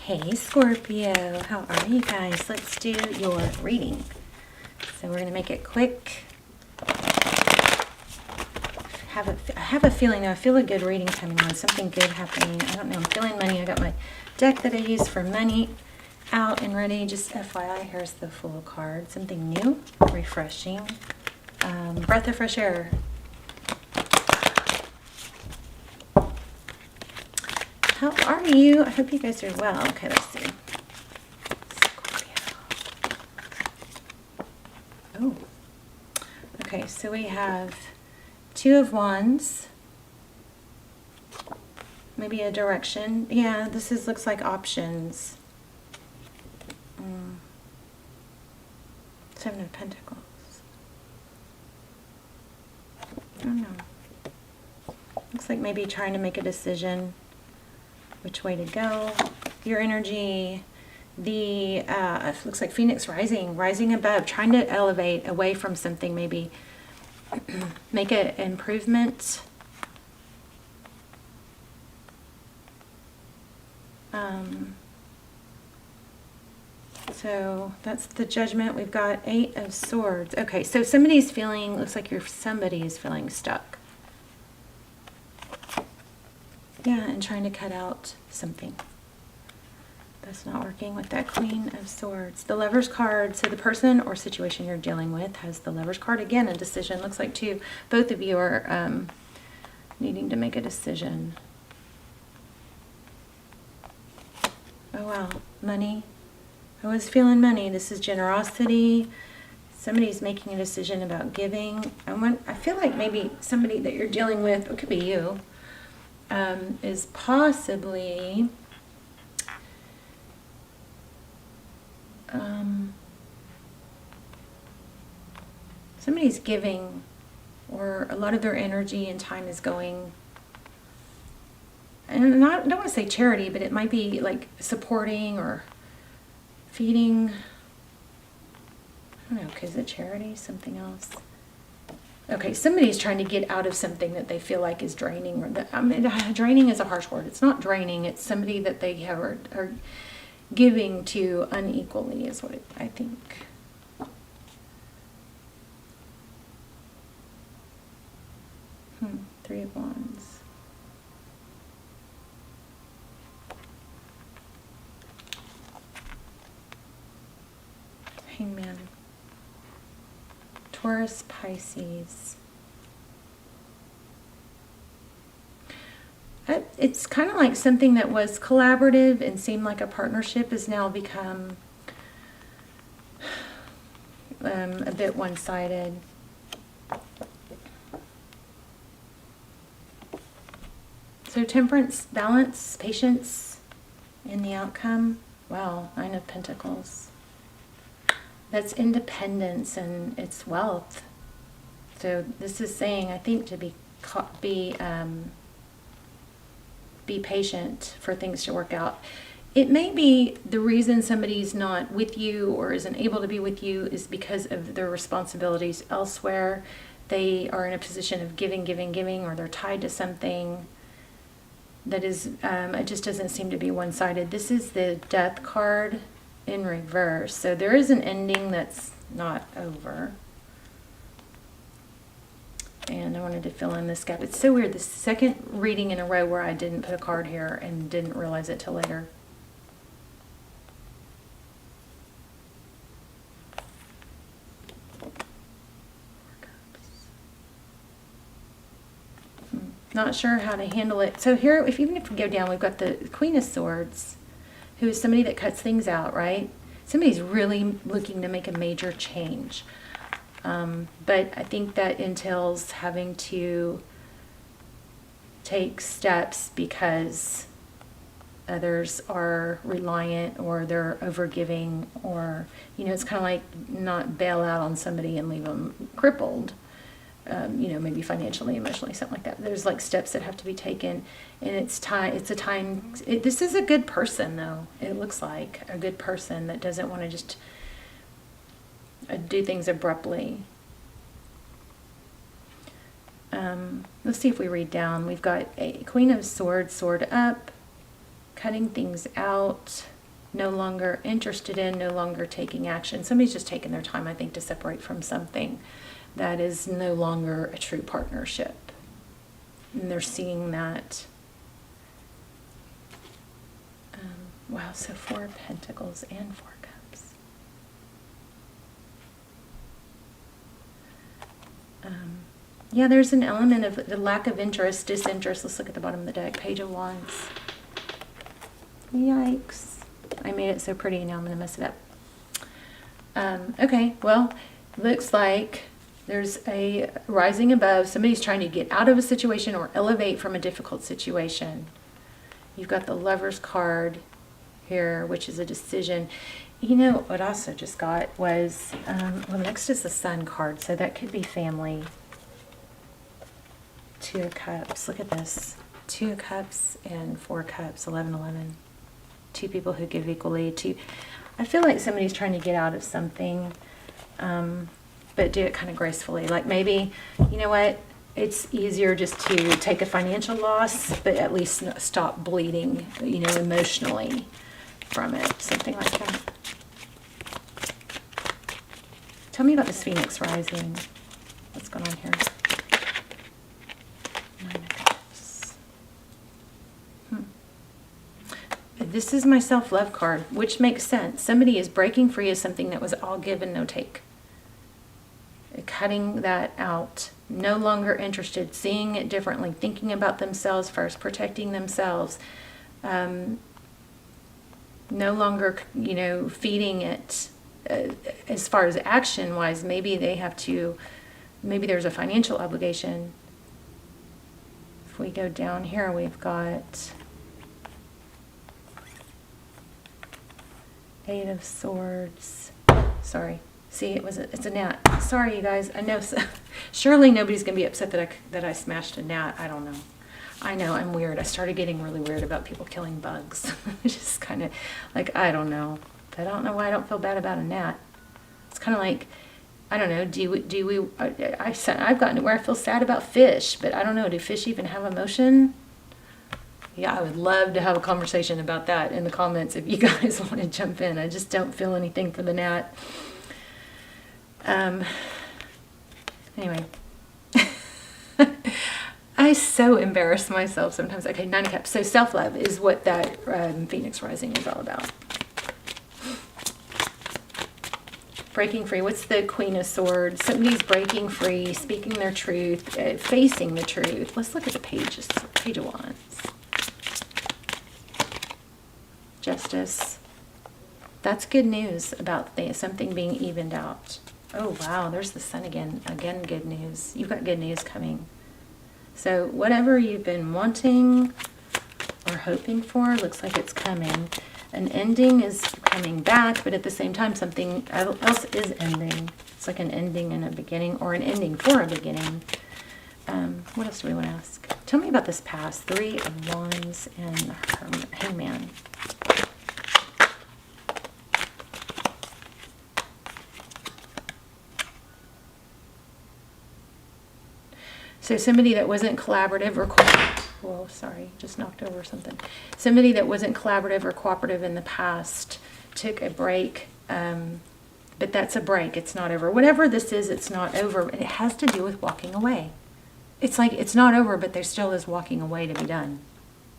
Hey Scorpio, how are you guys? Let's do your reading. So we're going to make it quick. I have a feeling, I feel a good reading coming on, something good happening. I don't know, I'm feeling money. I got my deck that I use for money out and ready. Just FYI, here's the full card. Something new, refreshing, breath of fresh air. How are you? I hope you guys are well. Okay, let's see. Scorpio. Oh. Okay, so we have Two of Wands. Maybe a direction. Yeah, this looks like options. Seven of Pentacles. I don't know. Looks like maybe trying to make a decision. Which way to go? Your energy, looks like Phoenix rising above, trying to elevate away from something, maybe make an improvement. So that's the Judgment. We've got Eight of Swords. Okay, so somebody's feeling, looks like somebody is feeling stuck. Yeah, and trying to cut out something. That's not working with that Queen of Swords. The Lover's card, so the person or situation you're dealing with has the Lover's card. Again, a decision. Looks like both of you are needing to make a decision. Oh, wow. Money. I was feeling money. This is generosity. Somebody's making a decision about giving. I feel like maybe somebody that you're dealing with, it could be you, is possibly somebody's giving, or a lot of their energy and time is going, and I don't want to say charity, but it might be like supporting or feeding. I don't know, is it charity? Something else? Okay, somebody's trying to get out of something that they feel like is draining. Draining is a harsh word. It's not draining. It's somebody that they are giving to unequally is what I think. Three of Wands. Hangman. Taurus, Pisces. It's kind of like something that was collaborative and seemed like a partnership has now become a bit one-sided. So temperance, balance, patience in the outcome. Wow, Nine of Pentacles. That's independence and it's wealth. So this is saying, I think, to be patient for things to work out. It may be the reason somebody's not with you or isn't able to be with you is because of their responsibilities elsewhere. They are in a position of giving, or they're tied to something that is, it just doesn't seem to be one-sided. This is the Death card in reverse. So there is an ending that's not over. And I wanted to fill in this gap. It's so weird. This second reading in a row where I didn't put a card here and didn't realize it till later. Not sure how to handle it. So here, even if we go down, we've got the Queen of Swords, who is somebody that cuts things out, right? Somebody's really looking to make a major change. But I think that entails having to take steps because others are reliant or they're overgiving, or, it's kind of like not bail out on somebody and leave them crippled. Maybe financially, emotionally, something like that. There's like steps that have to be taken, and it's a time. This is a good person, though. It looks like a good person that doesn't want to just do things abruptly. Let's see if we read down. We've got a Queen of Swords, sword up. cutting things out, no longer interested in, no longer taking action. Somebody's just taking their time, I think, to separate from something that is no longer a true partnership. And they're seeing that. Wow, so 4 of Pentacles and 4 Cups. Yeah, there's an element of the lack of interest, disinterest. Let's look at the bottom of the deck. Page of Wands. Yikes. I made it so pretty, now I'm going to mess it up. Okay, well, looks like there's a rising above. Somebody's trying to get out of a situation or elevate from a difficult situation. You've got the Lover's card here, which is a decision. You know, what I also just got was, well, next is the Sun card, so that could be family. 2 of Cups. Look at this. 2 of Cups and 4 Cups. 11, 11. 2 people who give equally. I feel like somebody's trying to get out of something, but do it kind of gracefully. Like maybe, you know what? It's easier just to take a financial loss, but at least stop bleeding, you know, emotionally from it. Something like that. Tell me about this Phoenix rising. What's going on here? 9 of Cups. This is my self-love card, which makes sense. Somebody is breaking free of something that was all give and no take. Cutting that out. No longer interested. Seeing it differently. Thinking about themselves first. Protecting themselves. No longer, you know, feeding it. As far as action-wise, maybe they have to, maybe there's a financial obligation. If we go down here, we've got 8 of Swords. Sorry. See, it's a gnat. Sorry, you guys. I know. Surely nobody's going to be upset that I smashed a gnat. I don't know. I know, I'm weird. I started getting really weird about people killing bugs. Just kind of like, I don't know. I don't know why I don't feel bad about a gnat. It's kind of like, I don't know, I've gotten to where I feel sad about fish, but I don't know, do fish even have emotion? Yeah, I would love to have a conversation about that in the comments if you guys want to jump in. I just don't feel anything for the gnat. Anyway. I so embarrass myself sometimes. Okay, 9 of Cups. So self-love is what that Phoenix rising is all about. Breaking free. What's the Queen of Swords? Somebody's breaking free, speaking their truth, facing the truth. Let's look at the pages. Page of Wands. Justice. That's good news about something being evened out. Oh, wow. There's the Sun again. Again, good news. You've got good news coming. So whatever you've been wanting or hoping for, looks like it's coming. An ending is coming back, but at the same time, something else is ending. It's like an ending and a beginning, or an ending for a beginning. What else do we want to ask? Tell me about this past. 3 of Wands and Hangman. So somebody that wasn't collaborative or well, sorry, just knocked over something. Somebody that wasn't collaborative or cooperative in the past took a break, but that's a break. It's not over. Whatever this is, it's not over. It has to do with walking away. It's like it's not over, but there still is walking away to be done.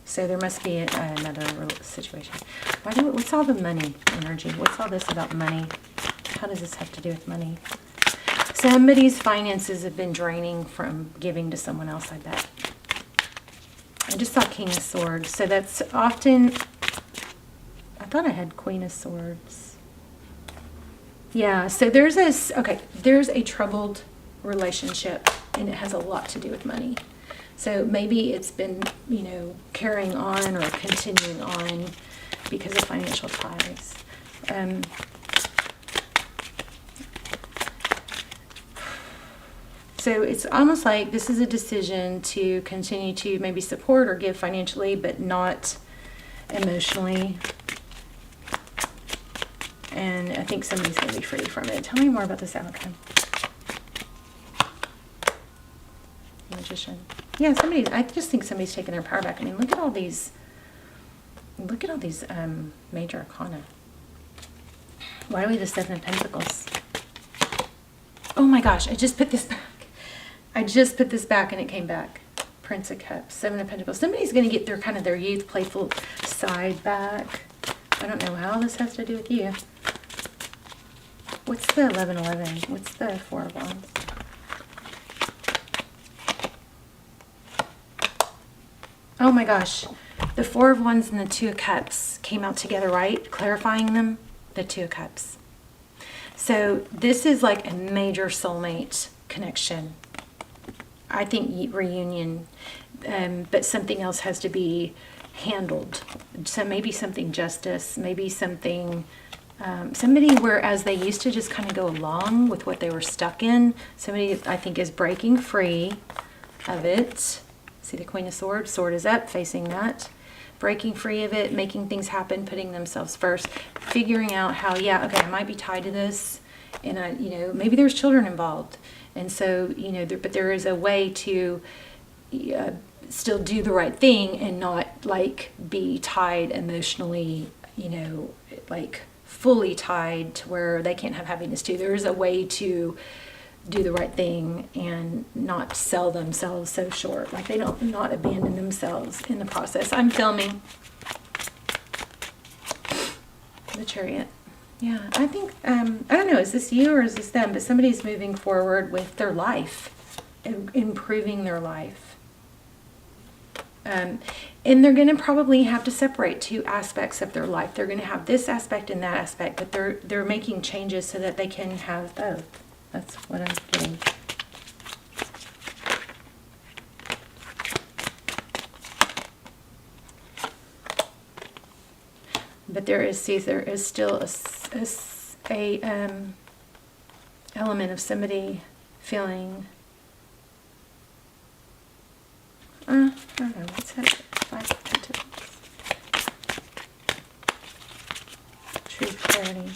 So there must be another situation. What's all the money energy? What's all this about money? How does this have to do with money? Somebody's finances have been draining from giving to someone else, I bet. I just saw King of Swords. So that's often, I thought I had Queen of Swords. Yeah, so there's a troubled relationship, and it has a lot to do with money. So maybe it's been, you know, carrying on or continuing on because of financial ties. So it's almost like this is a decision to continue to maybe support or give financially, but not emotionally. And I think somebody's going to be free from it. Tell me more about this outcome. Magician. Yeah, I just think somebody's taking their power back. I mean, look at all these Look at all these major arcana. Why do we have the Seven of Pentacles? Oh my gosh, I just put this back. I just put this back and it came back. Prince of Cups, Seven of Pentacles. Somebody's going to get their kind of their youth, playful side back. I don't know how this has to do with you. What's the 1111? What's the Four of Wands? Oh my gosh. The Four of Wands and the Two of Cups came out together, right? Clarifying them. The Two of Cups. So this is like a major soulmate connection. I think reunion, but something else has to be handled. So maybe something justice, maybe something, somebody whereas they used to just kind of go along with what they were stuck in, somebody I think is breaking free of it. See the Queen of Swords, sword is up, facing that. Breaking free of it, making things happen, putting themselves first, figuring out how, yeah, okay, I might be tied to this, and I, you know, maybe there's children involved. And so, you know, but there is a way to still do the right thing and not like be tied emotionally, you know, like fully tied to where they can't have happiness too. There is a way to do the right thing and not sell themselves so short. Like they don't not abandon themselves in the process. I'm filming the Chariot. Yeah, I think, I don't know, is this you or is this them? But somebody's moving forward with their life, improving their life. And they're going to probably have to separate two aspects of their life. They're going to have this aspect and that aspect, but they're making changes so that they can have both. That's what I'm getting. But there is still a element of somebody feeling, I don't know, what's that? Five of Pentacles. Truth, clarity.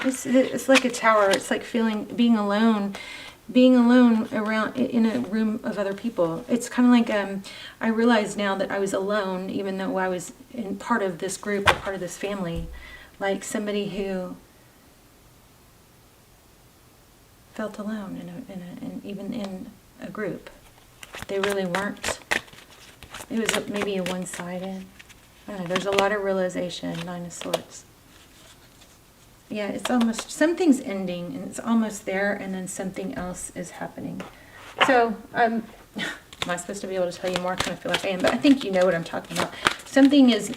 It's like a tower. It's like being alone around in a room of other people. It's kind of like I realize now that I was alone, even though I was in part of this group or part of this family, like somebody who felt alone even in a group. They really weren't. It was maybe a one-sided. I don't know. There's a lot of realization. Nine of Swords. Yeah, it's almost, something's ending and it's almost there, and then something else is happening. So, am I supposed to be able to tell you more? I kind of feel like I am, but I think you know what I'm talking about. Something is,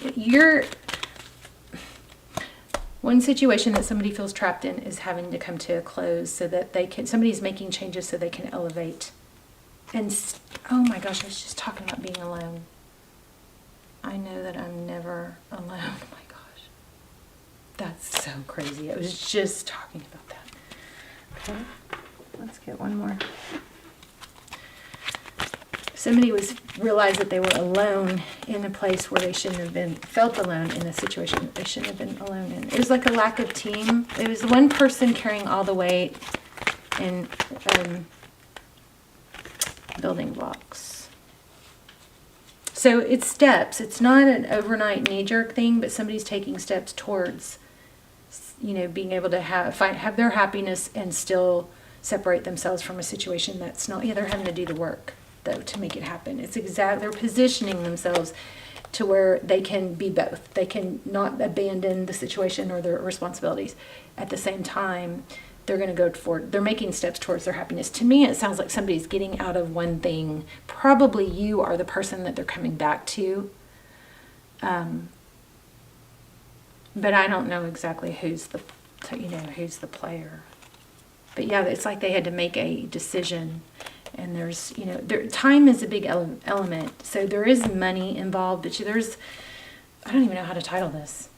one situation that somebody feels trapped in is having to come to a close so that somebody's making changes so they can elevate. And, oh my gosh, I was just talking about being alone. I know that I'm never alone. Oh my gosh. That's so crazy. I was just talking about that. Okay, let's get one more. Somebody realized that they were alone in a place where they shouldn't have been, felt alone in a situation that they shouldn't have been alone in. It was like a lack of team. It was one person carrying all the weight and building blocks. So it's steps. It's not an overnight knee-jerk thing, but somebody's taking steps towards, you know, being able to have their happiness and still separate themselves from a situation that's not, yeah, they're having to do the work though to make it happen. It's they're positioning themselves to where they can be both. They can not abandon the situation or their responsibilities. At the same time, they're going to go forward. They're making steps towards their happiness. To me, it sounds like somebody's getting out of one thing. Probably you are the person that they're coming back to. But I don't know exactly who's the player. But yeah, it's like they had to make a decision, and there's, you know, time is a big element. So there is money involved, but I don't even know how to title this.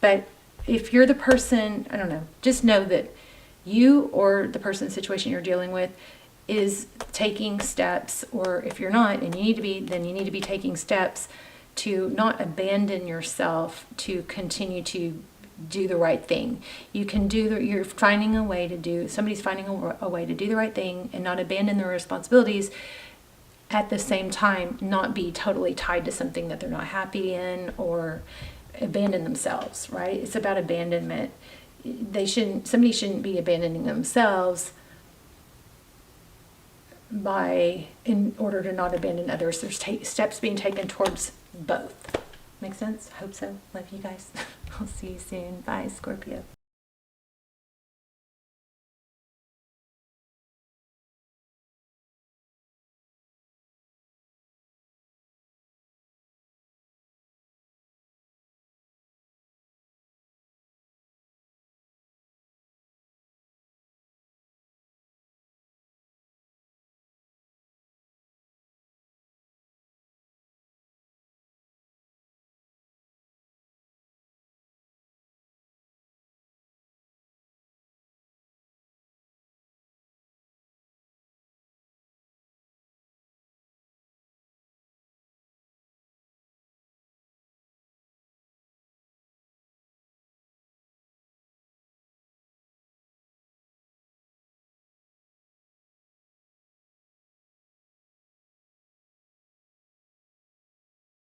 But if you're the person, I don't know, just know that you or the person's situation you're dealing with is taking steps, or if you're not, and you need to be, then you need to be taking steps to not abandon yourself, to continue to do the right thing. You can you're finding a way to do, somebody's finding a way to do the right thing and not abandon their responsibilities at the same time not be totally tied to something that they're not happy in or abandon themselves, right? It's about abandonment. Somebody shouldn't be abandoning themselves in order to not abandon others. There's steps being taken towards both. Make sense? Hope so. Love you guys. I'll see you soon. Bye, Scorpio.